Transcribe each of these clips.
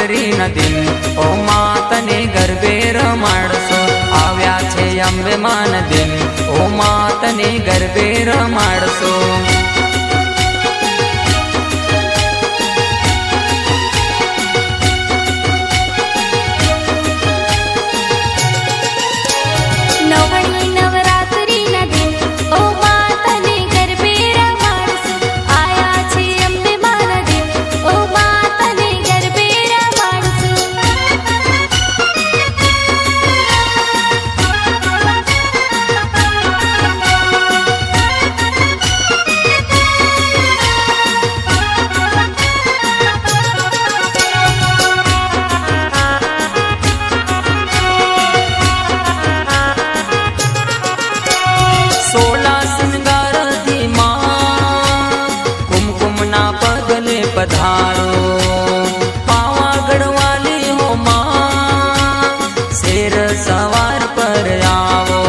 નવરાત્રીના દિન ઓ માતને ગરબે રમાડશો. આવ્યા છે અંબે માન દિન ઓ માતને ગરબે રમાડશો. पधारो पावागढ़ वाली हो मां, शेर सवार पर आओ.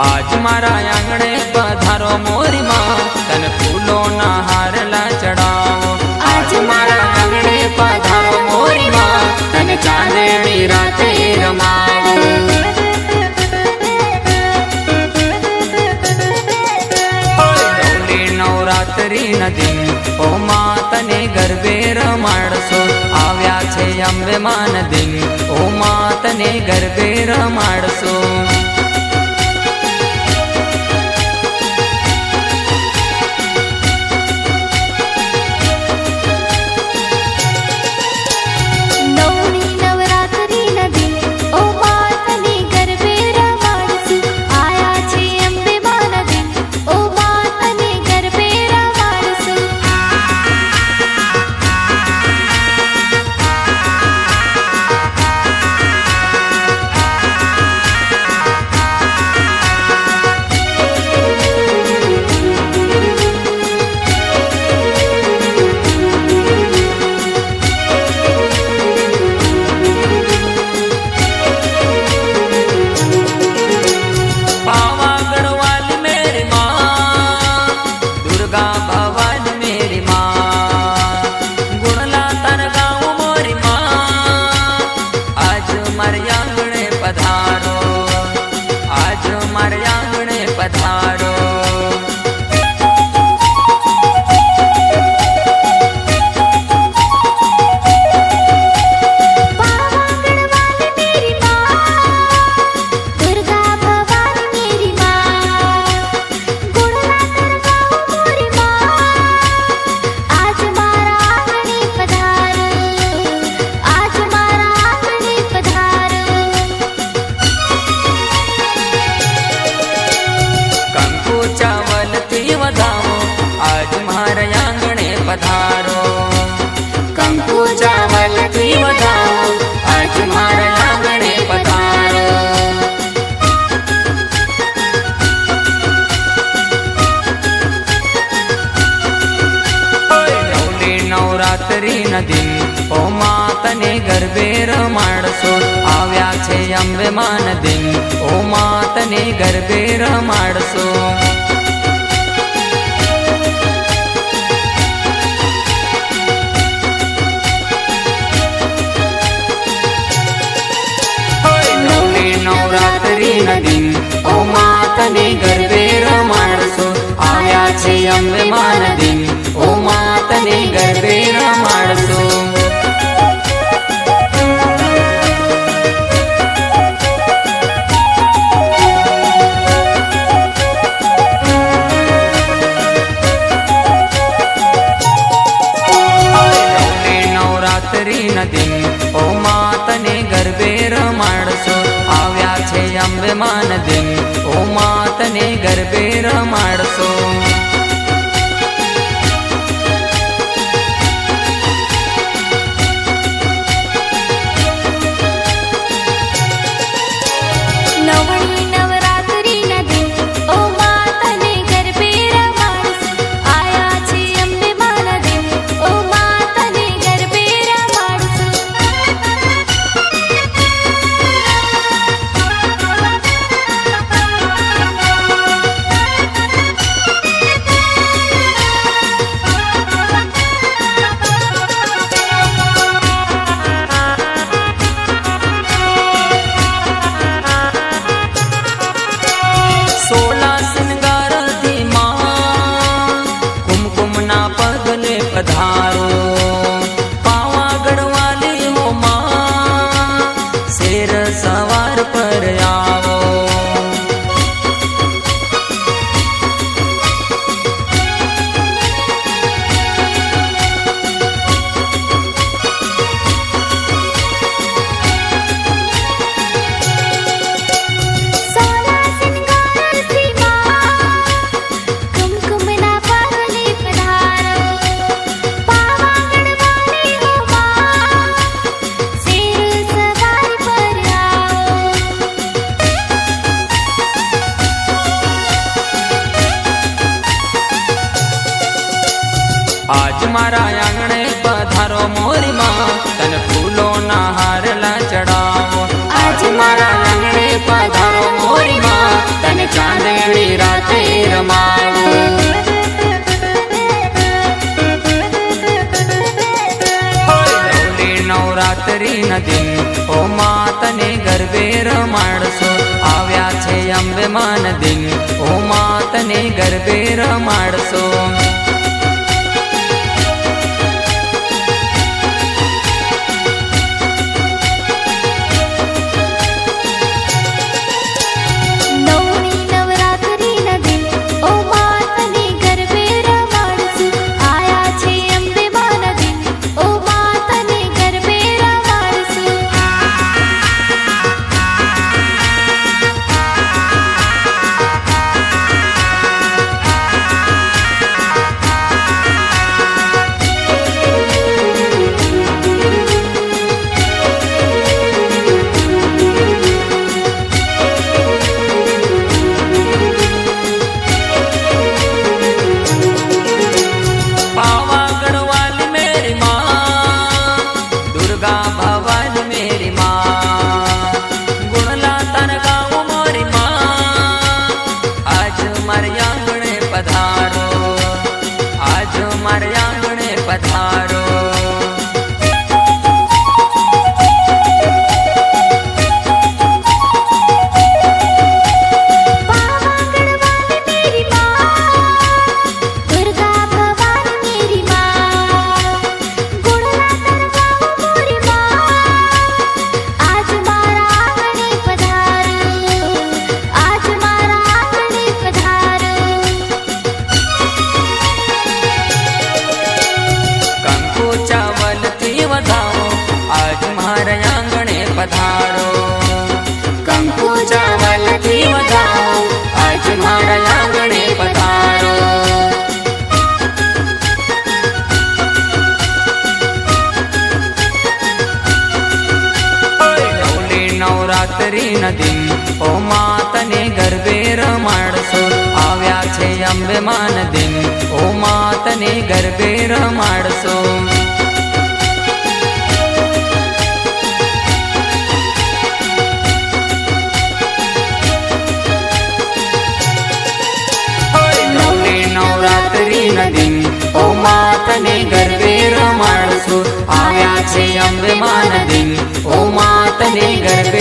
आज मारा आंगणे पधारो मोरी माँ, तन फूलो ना हारला चढ़ाओ. आज मारा आंगणे पधारो मोरी माँ, तन चांदे राते रमाओ. नवरात्रि न दिन ओ मातने गरबे रमाडशो. આવ્યા છે અંબે માન દિન ઓ માતને ગરબે રમાડશો. पधारो कंकु चावल थी वधाओ, आज मारा आंगणे पधारो. नवरात्रि न दिन ओ मातने गरबे रमाडशो. આવ્યા છે અંબે માન દિન ઓ માતને ગરબે રમાડશો. નવરાત્રિ ન દિન ઓ માતને ગરબે રમાડશો. આવ્યા છે અંબે માન દિન ઓ માતને ગરબે રમાડશો. નવરાત્રિ ન દિન ઓ માતને ગરબે રમાડશો. આવ્યા છે અંબે માન દિન ઓ માતને ગરબે રમાડશો. નવરાત્રી ન દિન ઓ માતને ગરબે રમાડશો આવ્યા છે અંબે માન દિન ઓ માતને ગરબે રમાડશો પધારો કંકુ ચાવલ થી વધાવો આજ મારા આંગણે પધારો નવલી નવરાત્રી ન દિન ઓ માતને ગરબે રમાડશો આવ્યા છે અંબે માન દિન ઓ માતને ગરબે રમાડશો દિન ઓ માતને ગરબે રમાડશો આવ્યા છે અંબે માન દિન ઓ માતને ગરબે